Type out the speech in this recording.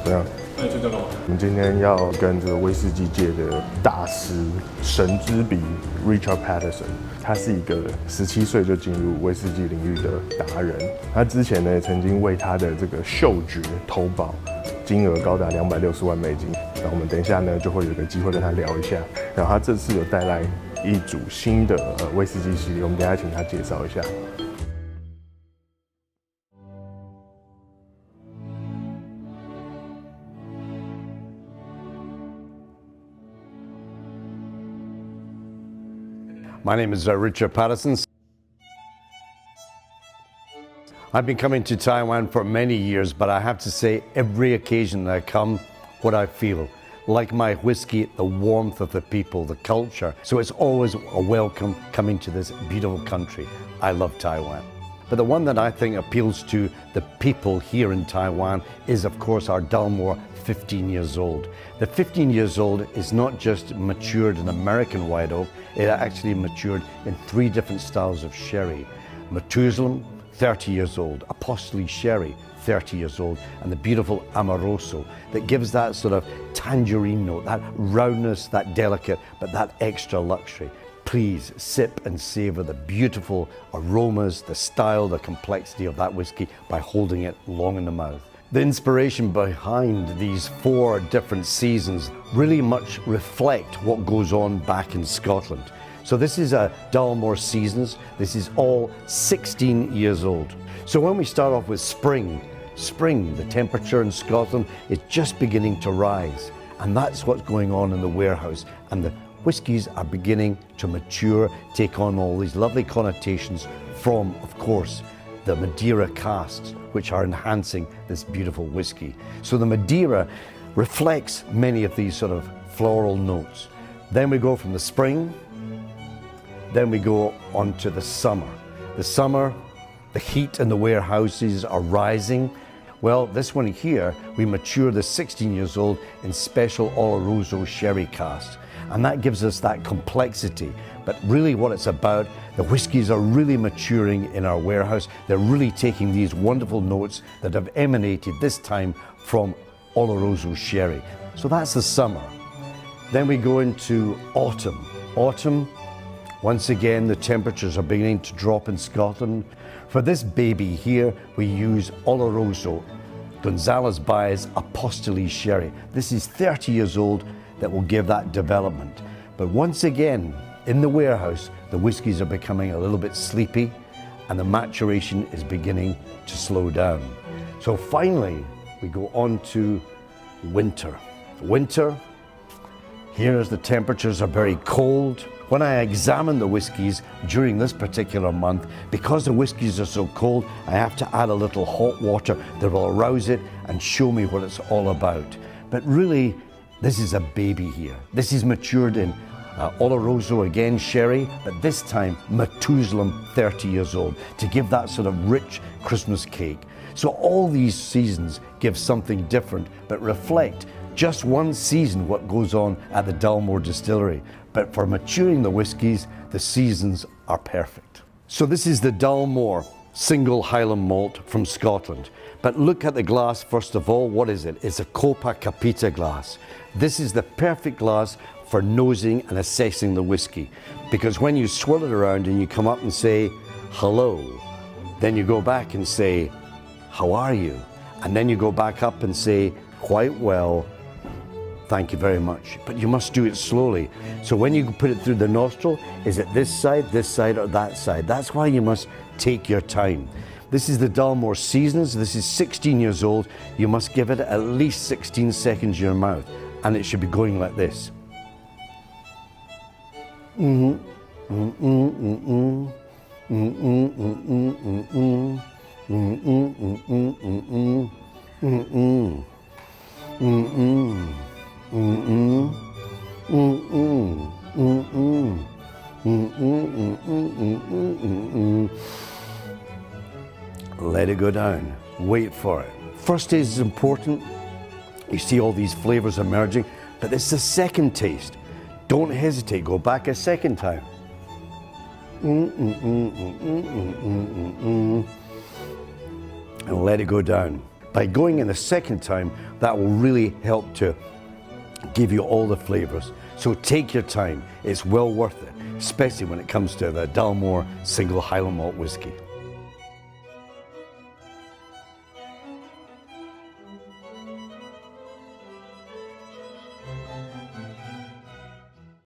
怎么样？那你睡觉干嘛？我们今天要跟这个威士忌界的大师神之鼻 Richard Paterson， 他是一个17岁就进入威士忌领域的达人。他之前呢曾经为他的这个嗅觉投保，金额高达260万美金。那我们等一下呢就会有个机会跟他聊一下。然后他这次有带来一组新的威士忌系列，我们等一下请他介绍一下。My name is Richard Paterson. I've been coming to Taiwan for many years, but I have to say, every occasion that I come, what I feel, like my whiskey, the warmth of the people, the culture. So it's always a welcome coming to this beautiful country. I love Taiwan. But the one that I think appeals to the people here in Taiwan is, of course, our Dalmore 15 years old. The 15 years old is not just matured in American white oak, it actually matured in 3 different styles of sherry. Methuselah, 30 years old, Apostoli Sherry, 30 years old, and the beautiful Amoroso that gives that sort of tangerine note, that roundness, that delicate, but that extra luxury. Please sip and savor the beautiful aromas, the style, the complexity of that whiskey by holding it long in the mouth. The inspiration behind these 4 different seasons really much reflect what goes on back in Scotland. So this is a Dalmore Seasons. This is all 16 years old. So when we start off with spring, the temperature in Scotland is just beginning to rise. And that's what's going on in the warehouse. And the whiskies are beginning to mature, take on all these lovely connotations from, of course, the Madeira casks, which are enhancing this beautiful whiskey. So the Madeira reflects many of these sort of floral notes. Then we go from the spring, then we go on to the summer. The summer, the heat in the warehouses are rising. Well, this one here, we mature the 16 years old in special Oloroso sherry casks. And that gives us that complexity. But really what it's about, the whiskies are really maturing in our warehouse. They're really taking these wonderful notes that have emanated this time from Oloroso sherry. So that's the summer. Then we go into autumn. Autumn, once again, the temperatures are beginning to drop in Scotland. For this baby here, we use Oloroso, Gonzalez Baez Apostoli Sherry. This is 30 years old that will give that development. But once again, in the warehouse, the whiskies are becoming a little bit sleepy and the maturation is beginning to slow down. So finally, we go on to winter. Winter, here as the temperatures are very cold. When I examine the whiskies during this particular month, because the whiskies are so cold, I have to add a little hot water that will arouse it and show me what it's all about. But really, this is a baby here. This is matured in Oloroso again, sherry, but this time Methuselah 30 years old to give that sort of rich Christmas cake. So all these seasons give something different, but reflect just one season what goes on at the Dalmore distillery. But for maturing the whiskies, the seasons are perfect. So this is the Dalmore single Highland malt from Scotland. But look at the glass first of all. What is it? It's a Copa Capita glass. This is the perfect glass for nosing and assessing the whiskey. Because when you swirl it around and you come up and say, hello, then you go back and say, how are you? And then you go back up and say, quite well, thank you very much. But you must do it slowly. So when you put it through the nostril, is it this side, or that side? That's why you must take your time. This is the Dalmore Seasons. This is 16 years old. You must give it at least 16 seconds in your mouth. And it should be going like this. Let it go down. Wait for it. First taste is important. You see all these flavors emerging, but it's the second taste. Don't hesitate. Go back a second time. And let it go down. By going in the second time, that will really help to give you all the flavors. So take your time. It's well worth it, especially when it comes to the Dalmore single Highland malt whiskey.